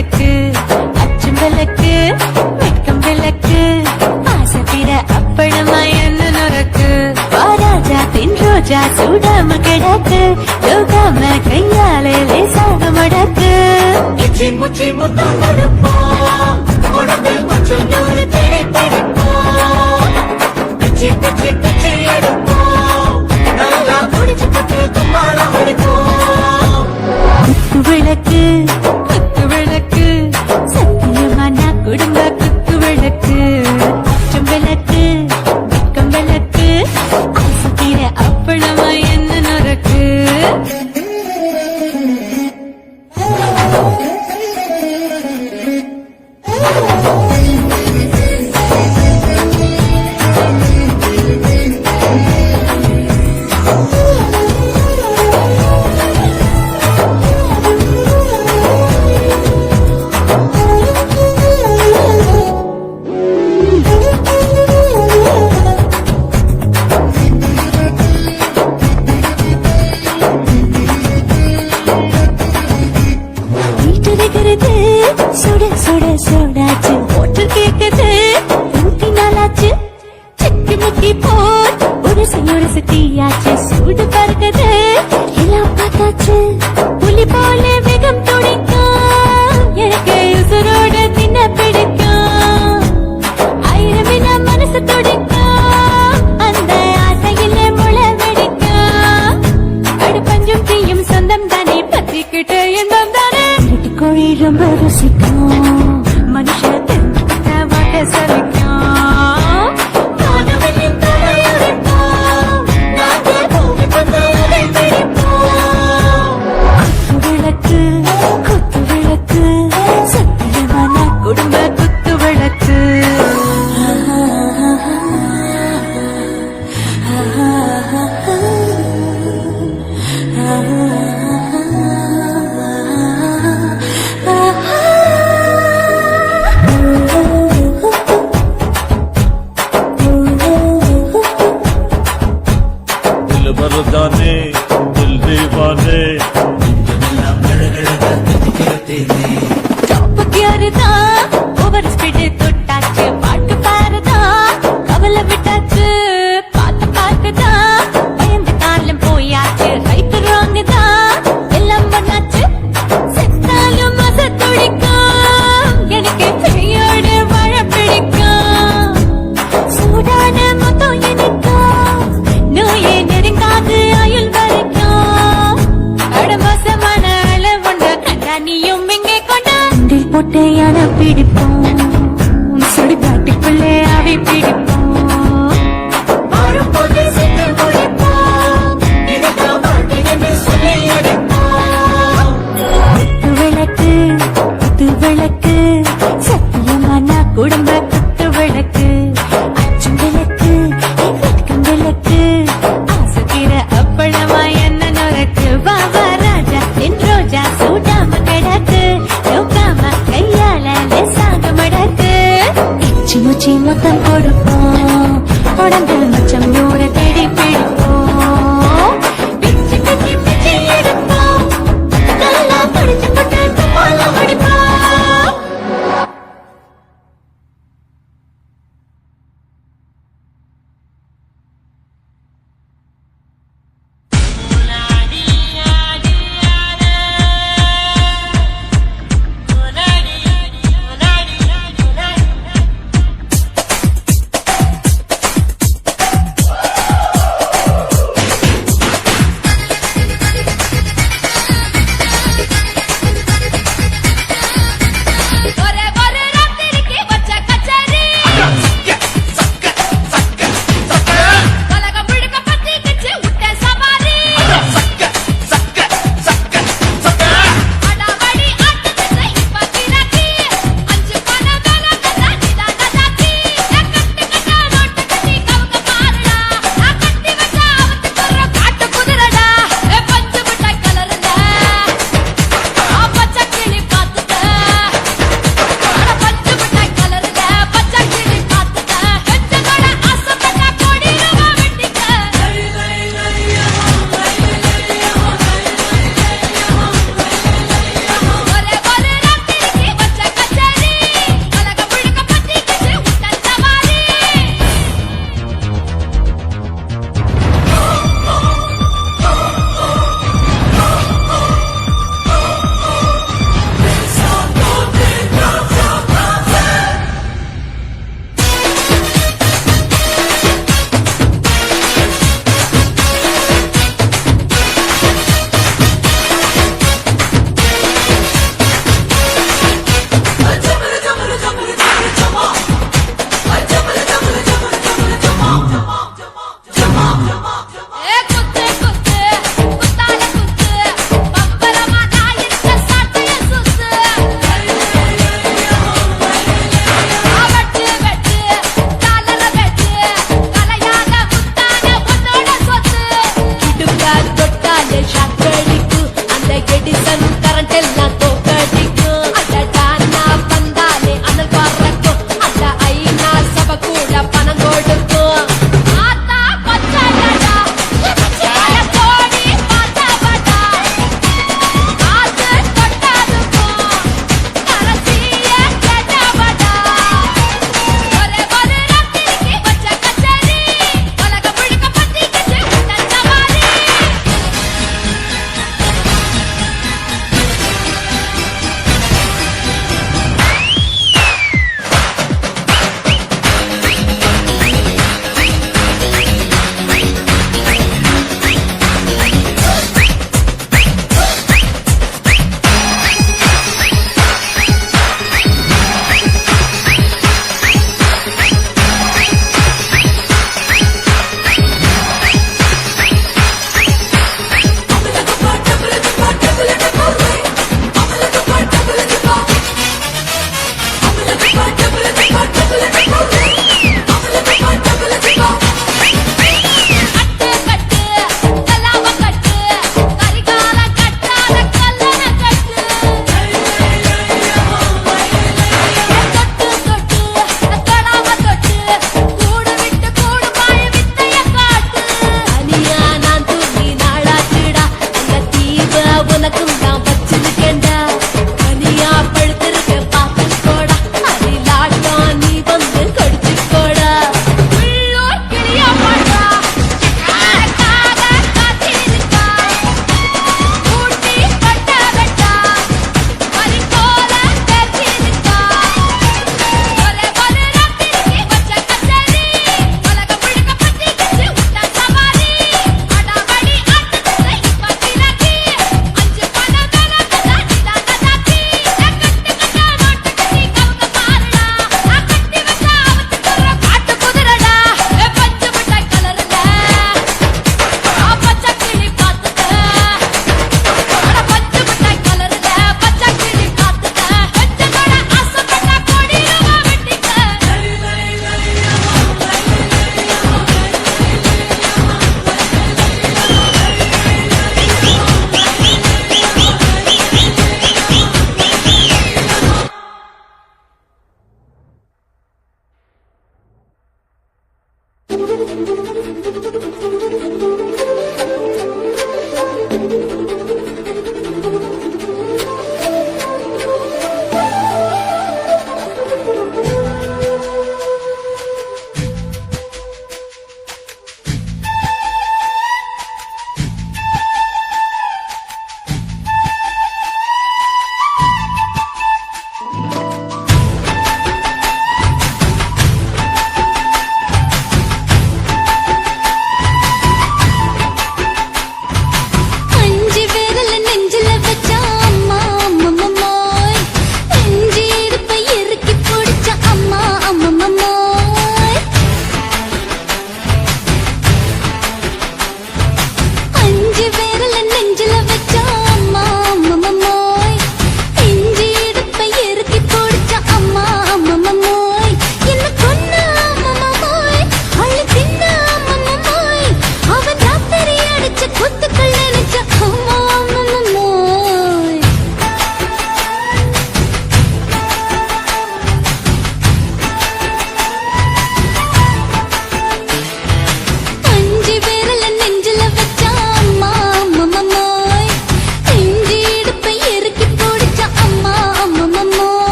விளக்கு அச்சும் விளக்கு வெட்கம் விளக்கு ஆசைத்திர அப்பளமா என்ன நொறுக்கு வாராஜா தின் ரோஜா சூடாம கிடக்கு யோகாம கையாலே லேசாக முடக்கு இச்சி முச்சி முத்தம் கொடுப்போம் உடம்பில் கொஞ்சம் நூறு தேடி பிடிப்போம் பிச்சி பிச்சி பிச்சி எடுப்போம் நல்லா குடிச்சு பட்டு கும்மாளம் அடிப்போம் குத்து விளக்கு குத்து விளக்கு சத்தியமான குடும்ப குத்து விளக்கு அச்சும் விளக்கு வெட்கம் விளக்கு ஆசைத்திர அப்பளமா என்ன நொறுக்கு சுட சுட சுடாச்சு போட்டு கேக்குது ஊட்டி நாளாச்சு சக்கி முக்கி போட் ஒரு தீயாச்சு சூடு பறக்குது எல்லாம் பார்த்தாச்சு புலி போல வேகம் துடிக்கும் எனக்கு உசுரோட தின்ன பிடிக்கும் ஆயிரமின மனசு துடிக்கும் அந்த ஆசையில முளை வெடிக்கும் அடு பஞ்சும் தீயும் சொந்தம் தானே பத்திக்கிட்டு இன்பம் தானே கோழி ரொம்ப ருசிக்கும் மனுஷ வாட்ட சலிக்கும் விளக்கு குத்து விளக்கு சத்தியமான குடும்ப குத்து விளக்கு मर्दाने दिल दीवाने டாப் கியர்தா ஓவர் ஸ்பீட் தொட்டாச்சு பாட்டு பாருதா கவலை விட்டாச்சு பார்த்து பார்த்துதா பயந்து காலம் போயாச்சு ரைட் ராங் தான் எல்லாம் பண்ணாச்சு செத்தாலும் மச துடிக்கும் எனக்கு பெரியோடு வாழ பிடிக்கும் சூடான மொத்தம் எனக்கும் நோயே நெருங்காது ஆயுள் வரைக்கும் அடமோசமான அளவுண்ட கண்டானியும் இங்கே கொண்டு பொட்டையான பிடிப்போம் சுடுகாட்டுக்குள்ளே அவை பிடிப்போம் வரும்போது சென்று முடிப்போம் இதுதான் வாழ்க்கை என்று சொல்லி அடிப்போம் குத்து விளக்கு குத்து விளக்கு சத்தியமான குடும்ப குத்து விளக்கு அச்சும் விளக்கு வெட்கம் விளக்கு ஆசைத்திர அப்பளமா என்ன நொறுக்கு வாவா ராஜா என் ரோஜா சூடாம கிடக்கு யோகாம கையால லேசாக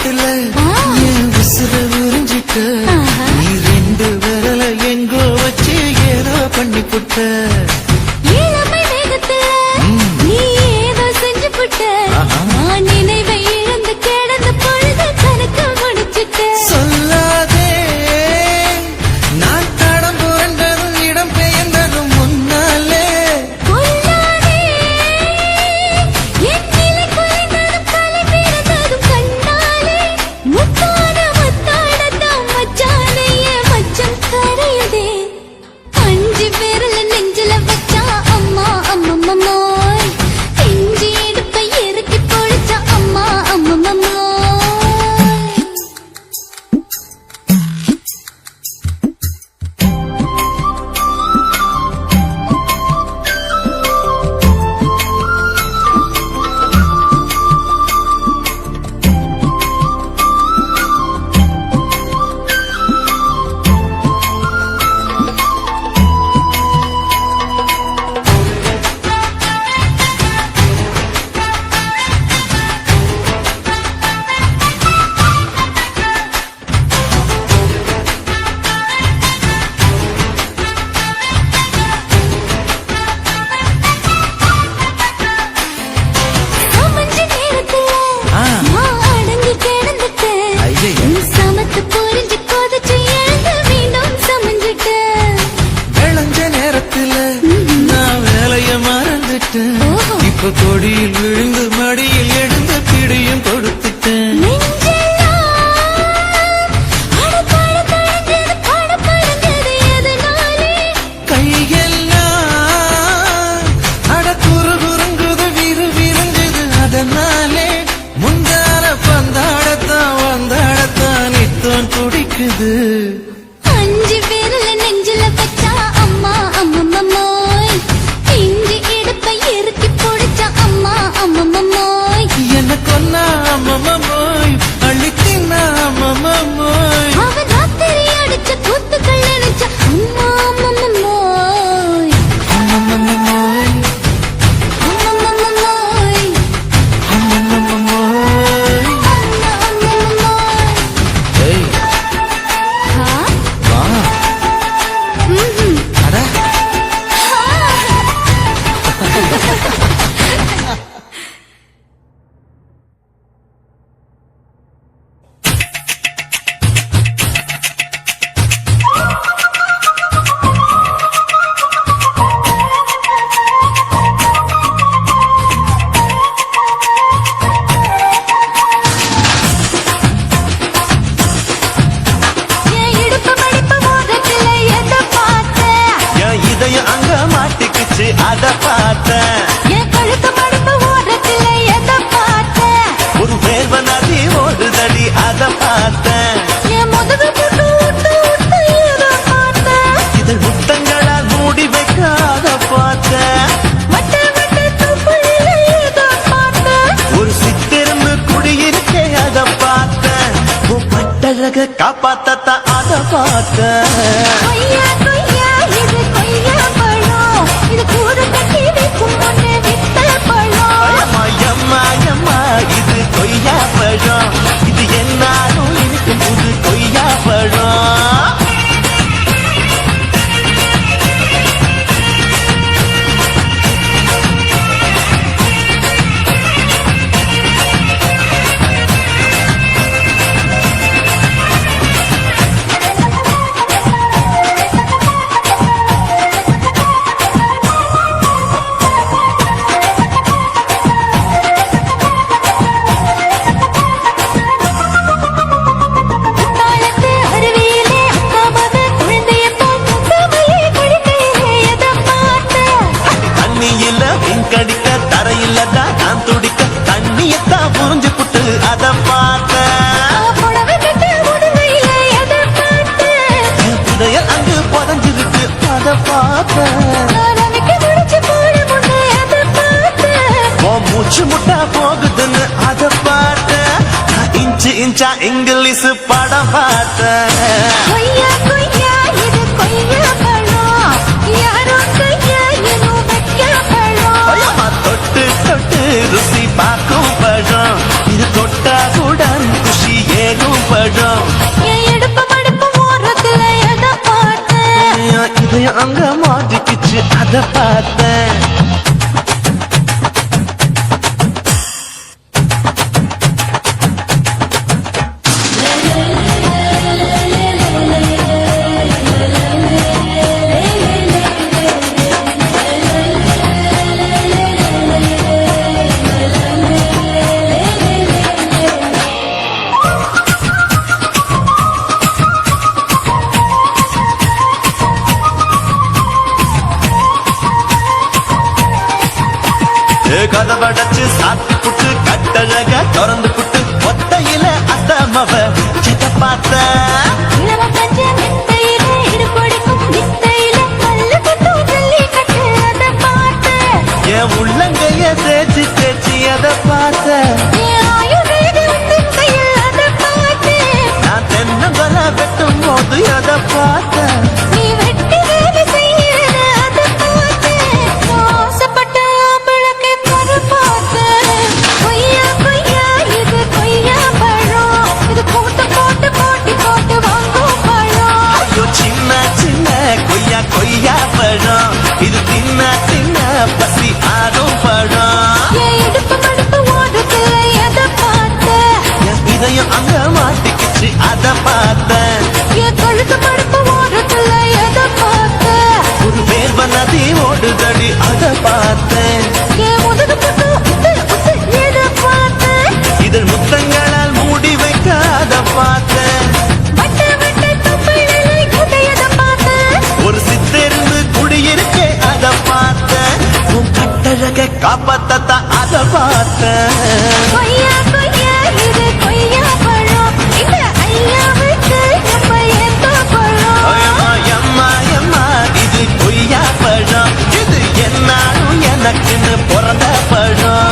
நேரத்துல என் உசுர உறிஞ்சிட்ட நீ ரெண்டு விரல எங்கோ வச்சு ஏதோ பண்ணி புட்ட இளமை வேகத்துல நீ ஏதோ செஞ்சு புட்ட நான் நினைவை இழந்து கிடந்த பொழுது கணக்கு முடிச்சிட்ட சொல்லாதே நான் தடம் புரண்டதும் இடம் பெயர்ந்ததும் முன்னாலே கொல்லாதே என் நிலை குறைந்ததும் தலை பிறந்ததும் கண்ணாலே முத்தான முத்தாடத்தான் மச்சானைய மச்சம் கரையுதே அஞ்சு விரல நெஞ்சில வச்சா அம்மா அம்மம்மோய் இஞ்சி எடுப்பை இறுக்கி பொழிச்சா அம்மா அம்மம்மோய் சமஞ்ச நேரத்துல நான் அடங்கி கிடந்துட்டேன் ஐயையோ. நீ சமத்து புரிஞ்சு கொதிச்சு எழுந்து மீண்டும் சமஞ்சிட்டேன் விளைஞ்ச நேரத்துல நான் வேலைய மறந்துட்டேன் ஓஹோ. இப்ப கொடியில் விழுந்து மடியில் எழுந்து பிடியும் கொடுத்துட்டேன் நெஞ்செல்லாம் அடப்பட தழஞ்சது படபடந்தது எதனாலே கையெல்லாம் அட குறுகுறுங்குது விறுவிறுங்குது அதனாலே முந்தான பந்தாடத்தான் வந்தாடத்தான் நித்தம் துடிக்குது அஞ்சு விரல நெஞ்சில வச்சா அம்மா அம்மம்மோய் இஞ்சி எடுப்பை இறுக்கி பொடிச்சா அம்மா அம்மம்மோய் என்ன கொன்னா அம்மம்மோய் அள்ளித்தின்னா அம்மம்மோய் அவன் ராத்திரி அடிச்ச கூத்துக்கள் நினைச்ச அம்மா அம்மம்மோய் அம்மம்மோய் அம்மம்மோய் அம்மம்மோய் அம்மா அம்மம்மோய் ஏய் ஹா வா அட என் இடுப்பு மடிப்பு மோதத்துல எதை பார்த்தேன் என் இதயம் அங்க மாட்டிக்குச்சு அத பார்த்தேன் என் கழுத்து மடிப்பு ஓரத்துல எதை பார்த்தேன் ஒரு வேர்வ நதி ஓடுதடி அத பார்த்தேன் என் முதுகு புட்டு விட்டு விட்டு எதை பார்த்தேன் இதழ் முத்தங்களால் மூடி வைக்க அத பார்த்தேன் வட்ட வட்ட துப்புல எதை பார்த்தேன் ஒரு சித்திரந்து குடியிருக்கே அத பார்த்தேன் உன் பட்டழக காப்பாத்தத்தான் அத பார்த்தேன் கொய்யா கொய்யா இது கொய்யா பழம் இது கூட கட்டி வைக்கும் முன்னே வித்த பழம் அம்மா அம்மா அம்மா இது கொய்யா பழம் இது என்னாலும் இருக்கும் புது கொய்யா பழம் தாளத்து அருவியிலே அக்கா மக குழந்தைய போல் கமலே குடிக்கையிலே எதை பார்த்தேன் தண்ணியில கடிக்க தரையில தான் நான் துடிக்க தண்ணியத்தான் புரிஞ்சு புட்டு அத பார்த்தேன் புடவை கட்ட உடுவையில எதை பார்த்தேன் என் புதையல் அங்கு புதஞ்சிருக்கு அத பார்த்தேன் ரவிக்கு முடிச்சு போட முன்னே எதை பார்த்தேன் உன் மூச்சு முட்டா போகுதுன்னு அத பார்த்தேன் நான் இன்ச்சு இன்ச்சா இங்கிலீஷ் படம் பார்த்தேன் கொய்யா கொய்யா இது கொய்யா பழம் யாரோ கையா இன்னும் வைக்க பழம் அம்மா தொட்டு தொட்டு ருசி பார்க்கும் பழம் இது தொட்டா கூட குஷி அத பார்த்தேன். கதவடைச்சு சாத்தி புட்டு கட்டழக திறந்து புட்டு ஒத்தையில அத்தமவ சித்த பார்த்த இளவ பஞ்ச மெத்தையில இடுப்பொடிக்கும் வித்தையில கல்லு கட்டும் ஜல்லிக்கட்டு அதை பார்த்து என் உள்ளங்கைய தேய்ச்சி தேய்ச்சி அத பார்த்த என் ஆயுர்வேத உந்தன் கையில் அதை பார்த்து நான் தென்னங்கல வெட்டும் போது அத பார்த்த நீ வெட்டி வேலை செய்யறது அதை பார்த்து மோசப்பட்ட ஆம்பளக்கு கரு பார்த்து கொய்யா கொய்யா இது கொய்யா பழம் இது கூட்டு போட்டு போட்டி போட்டு வாங்கும் பழம் ஐயோ சின்ன சின்ன கொய்யா கொய்யா பழம் இது தின்ன தின்ன பசி ஆடும் பழம் என் இடுப்பு மடுப்பு ஓடுறதுல எதை பார்த்த என் இதயம் அங்க மாட்டிக்கிச்சு அத பார்த்தேன் என் கழுத்து மடுப்பு ஓடுறதுல எதை பார்த்த ஒரு வேர்வ நதி ஓடுதடி அத பார்த்தேன் என் முதுகு பட்டு உத்து உத்து எதை பார்த்த இதழ் முத்தங்களால் மூடி வைக்க அத பார்த்தேன் வட்ட வட்ட தொப்பிளிலை குதையதை பார்த்த ஒரு சித்தெருந்து குடியிருக்க அத பார்த்தேன் உன் கட்டழக காப்பாத்தத்தான் அத பார்த்தேன் கொய்யா கொய்யா இது கொய்யா பழம் இந்த ஐயாவுக்கு நம்ம எந்த பழம் அம்மா அம்மா அம்மா இது கொய்யா பழம் இது என்னாலும் எனக்குன்னு பிறந்த பழம்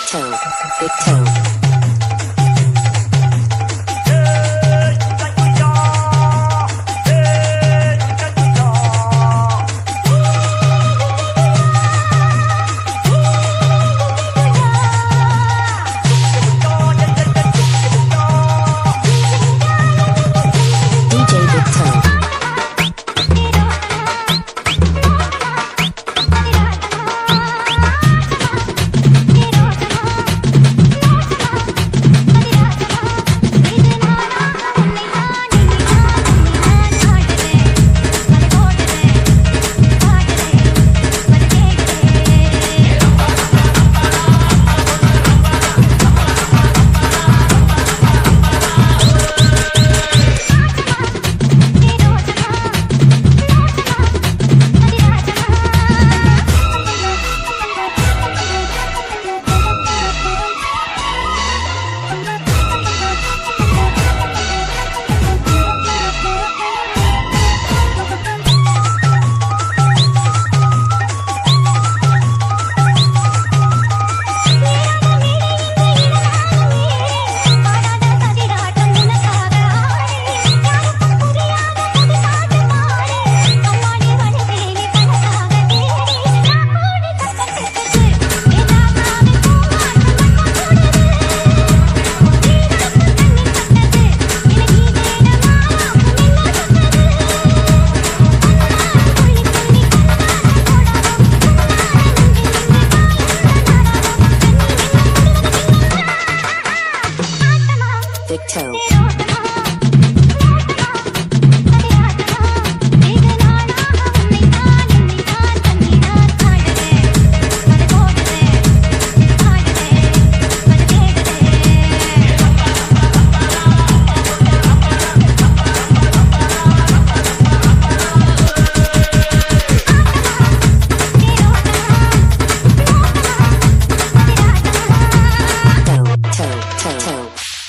toe, big toe.